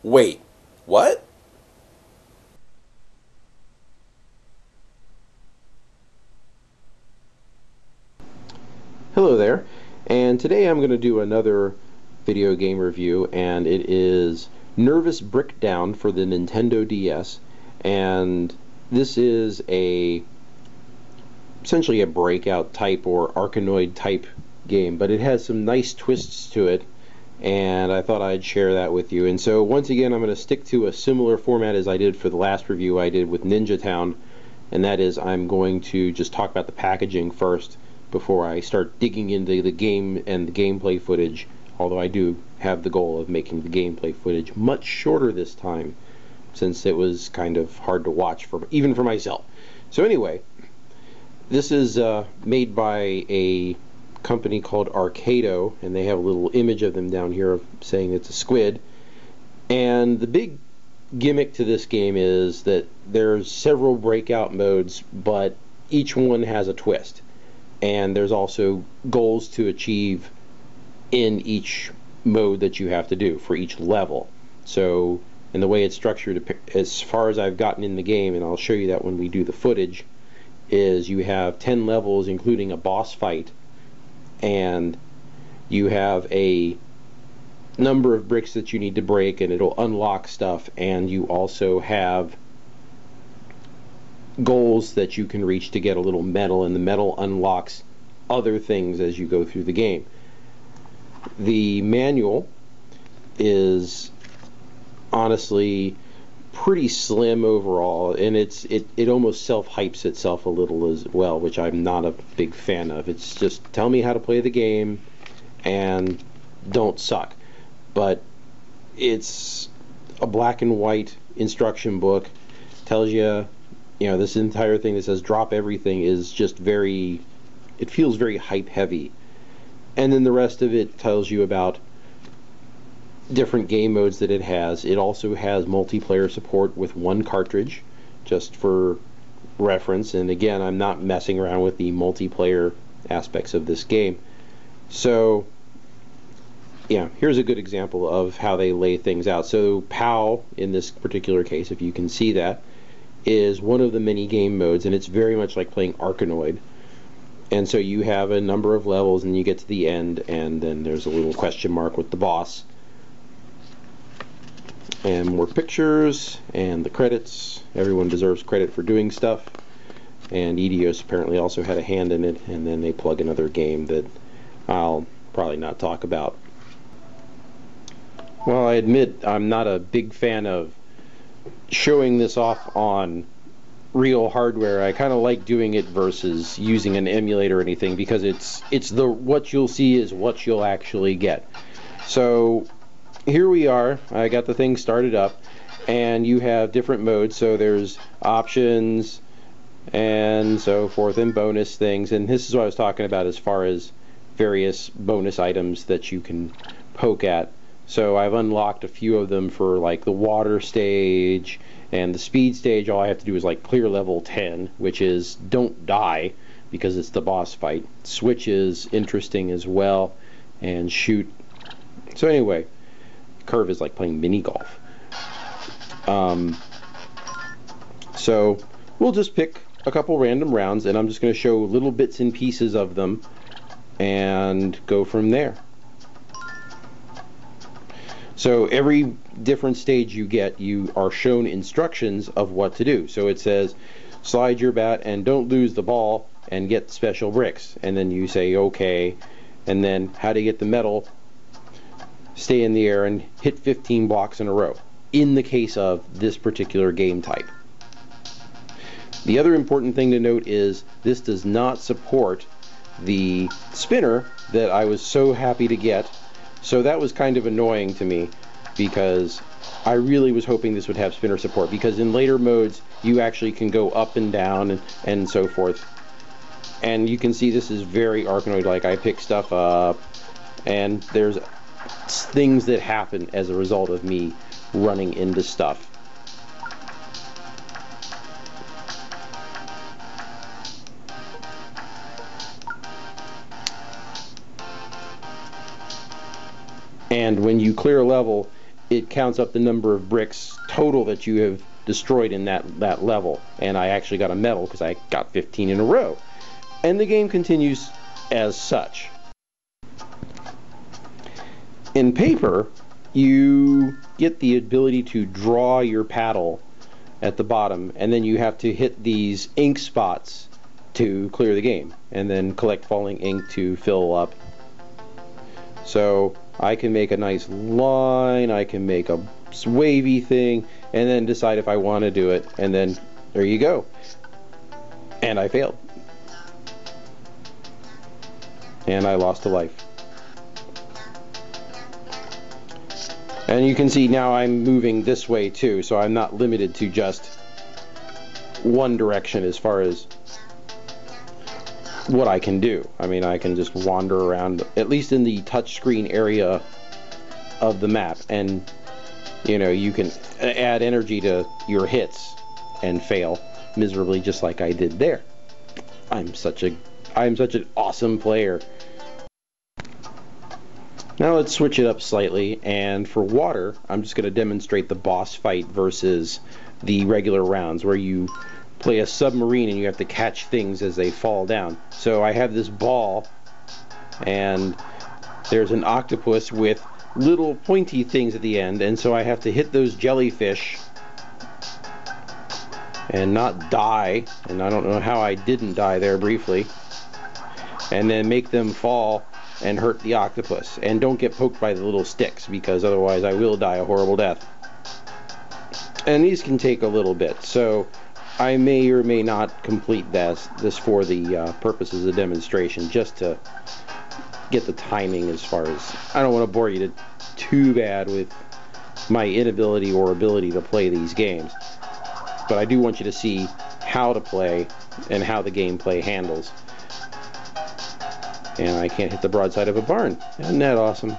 Wait, what? Hello there, and today I'm going to do another video game review, and it is Nervous Brickdown for the Nintendo DS, and this is essentially a breakout type or Arkanoid type game, but it has some nice twists to it, and I thought I'd share that with you. And so once again, I'm going to stick to a similar format as I did for the last review I did with Ninja Town, and that is I'm going to just talk about the packaging first before I start digging into the game and the gameplay footage, although I do have the goal of making the gameplay footage much shorter this time, since it was kind of hard to watch even for myself. So anyway, this is made by a company called Arcado, and they have a little image of them down here saying it's a squid. And the big gimmick to this game is that there's several breakout modes, but each one has a twist. And there's also goals to achieve in each mode that you have to do for each level. So, and the way it's structured, as far as I've gotten in the game, and I'll show you that when we do the footage, is you have 10 levels including a boss fight, and you have a number of bricks that you need to break, and it'll unlock stuff, and you also have goals that you can reach to get a little metal, and the metal unlocks other things as you go through the game. The manual is honestly pretty slim overall, and it almost self-hypes itself a little as well, which I'm not a big fan of. It's just tell me how to play the game and don't suck. But it's a black and white instruction book, tells you, this entire thing that says drop everything is just it feels very hype heavy. And then the rest of it tells you about different game modes that it has. It also has multiplayer support with one cartridge, just for reference. And again, I'm not messing around with the multiplayer aspects of this game. So, yeah, here's a good example of how they lay things out. So, POW, in this particular case, if you can see that, is one of the many game modes, and it's very much like playing Arkanoid. And so you have a number of levels, and you get to the end, and then there's a little question mark with the boss. And more pictures, and the credits. Everyone deserves credit for doing stuff. And Eidos apparently also had a hand in it, and then they plug another game that I'll probably not talk about. Well, I admit I'm not a big fan of showing this off on real hardware. I kind of like doing it versus using an emulator or anything, because what you'll see is what you'll actually get. So here we are. I got the thing started up, and you have different modes. So there's options and so forth, and bonus things, and this is what I was talking about as far as various bonus items that you can poke at. So I've unlocked a few of them for like the water stage and the speed stage. All I have to do is like clear level 10, which is don't die, because it's the boss fight. Switch is interesting as well, and shoot. So anyway, curve is like playing mini golf. So we'll just pick a couple random rounds, and I'm just going to show little bits and pieces of them and go from there. So every different stage you get, you are shown instructions of what to do. So it says slide your bat and don't lose the ball and get special bricks, and then you say okay, and then how to get the metal, stay in the air and hit 15 blocks in a row, in the case of this particular game type. The other important thing to note is this does not support the spinner that I was so happy to get. So that was kind of annoying to me, because I really was hoping this would have spinner support, because in later modes you actually can go up and down and so forth. And you can see this is very Arkanoid-like. I pick stuff up, and there's things that happen as a result of me running into stuff. And when you clear a level, it counts up the number of bricks total that you have destroyed in that level. And I actually got a medal because I got 15 in a row. And the game continues as such. In paper, you get the ability to draw your paddle at the bottom, and then you have to hit these ink spots to clear the game, and then collect falling ink to fill up. So I can make a nice line, I can make a wavy thing, and then decide if I want to do it, and then there you go. And I failed. And I lost a life. And you can see now I'm moving this way too, so I'm not limited to just one direction as far as what I can do. I mean, I can just wander around, at least in the touchscreen area of the map, and you know, you can add energy to your hits and fail miserably just like I did there. I'm such an awesome player. Now let's switch it up slightly, and for water, I'm just going to demonstrate the boss fight versus the regular rounds, where you play a submarine and you have to catch things as they fall down. So I have this ball, and there's an octopus with little pointy things at the end, and so I have to hit those jellyfish and not die, and I don't know how I didn't die there briefly, and then make them fall and hurt the octopus. And don't get poked by the little sticks, because otherwise I will die a horrible death. And these can take a little bit, so I may or may not complete this for the purposes of demonstration, just to get the timing as far as... I don't want to bore you too bad with my inability or ability to play these games, but I do want you to see how to play and how the gameplay handles. And I can't hit the broadside of a barn. Isn't that awesome?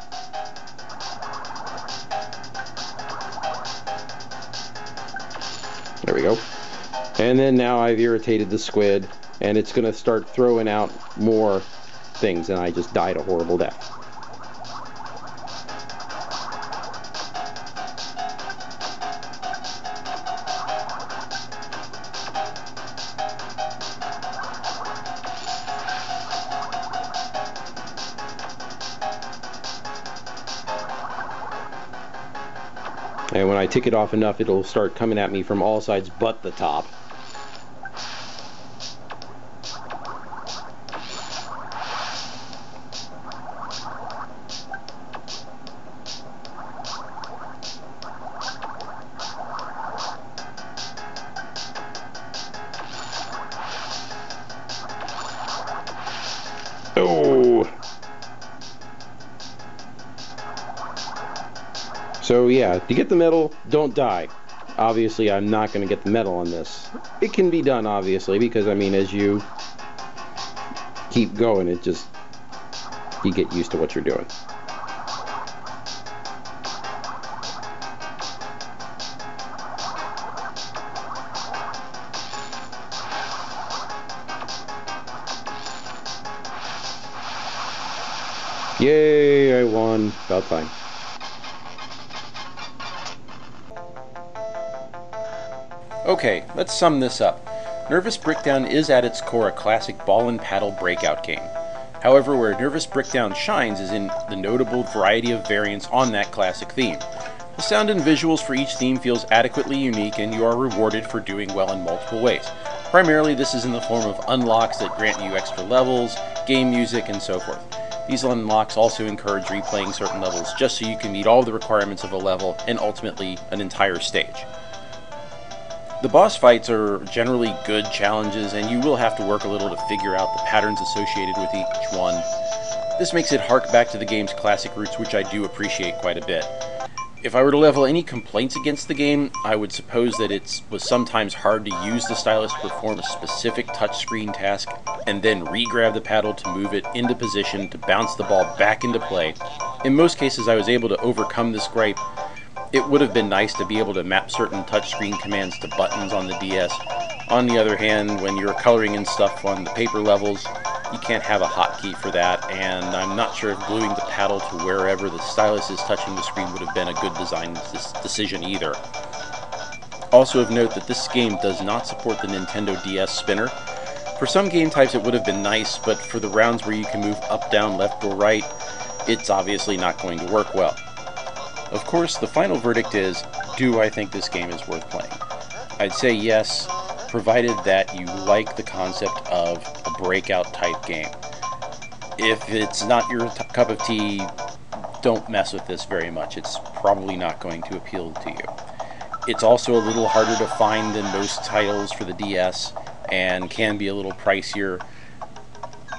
There we go. And then now I've irritated the squid, and it's going to start throwing out more things, and I just died a horrible death. And when I tick it off enough, it'll start coming at me from all sides but the top. Oh! So yeah, to get the medal, don't die. Obviously, I'm not going to get the medal on this. It can be done, obviously, because, I mean, as you keep going, you get used to what you're doing. Yay, I won. About time. Okay, let's sum this up. Nervous Brickdown is at its core a classic ball and paddle breakout game. However, where Nervous Brickdown shines is in the notable variety of variants on that classic theme. The sound and visuals for each theme feels adequately unique, and you are rewarded for doing well in multiple ways. Primarily, this is in the form of unlocks that grant you extra levels, game music, and so forth. These unlocks also encourage replaying certain levels just so you can meet all the requirements of a level and ultimately an entire stage. The boss fights are generally good challenges, and you will have to work a little to figure out the patterns associated with each one. This makes it hark back to the game's classic roots, which I do appreciate quite a bit. If I were to level any complaints against the game, I would suppose that it was sometimes hard to use the stylus to perform a specific touchscreen task, and then re-grab the paddle to move it into position to bounce the ball back into play. In most cases, I was able to overcome this gripe. It would have been nice to be able to map certain touchscreen commands to buttons on the DS. On the other hand, when you're coloring in stuff on the paper levels, You can't have a hotkey for that, and I'm not sure if gluing the paddle to wherever the stylus is touching the screen would have been a good design decision either. Also of note that this game does not support the Nintendo DS spinner. For some game types it would have been nice, but for the rounds where you can move up, down, left, or right, it's obviously not going to work well. Of course, the final verdict is, do I think this game is worth playing? I'd say yes, provided that you like the concept of a breakout type game. If it's not your cup of tea, don't mess with this very much. It's probably not going to appeal to you. It's also a little harder to find than most titles for the DS and can be a little pricier.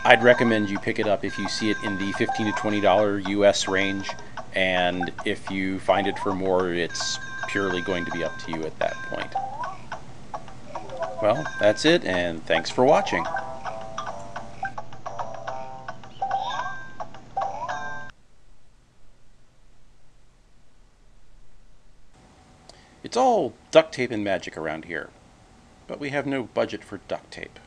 I'd recommend you pick it up if you see it in the $15 to $20 US range, and if you find it for more, it's purely going to be up to you at that point. Well, that's it, and thanks for watching. It's all duct tape and magic around here, but we have no budget for duct tape.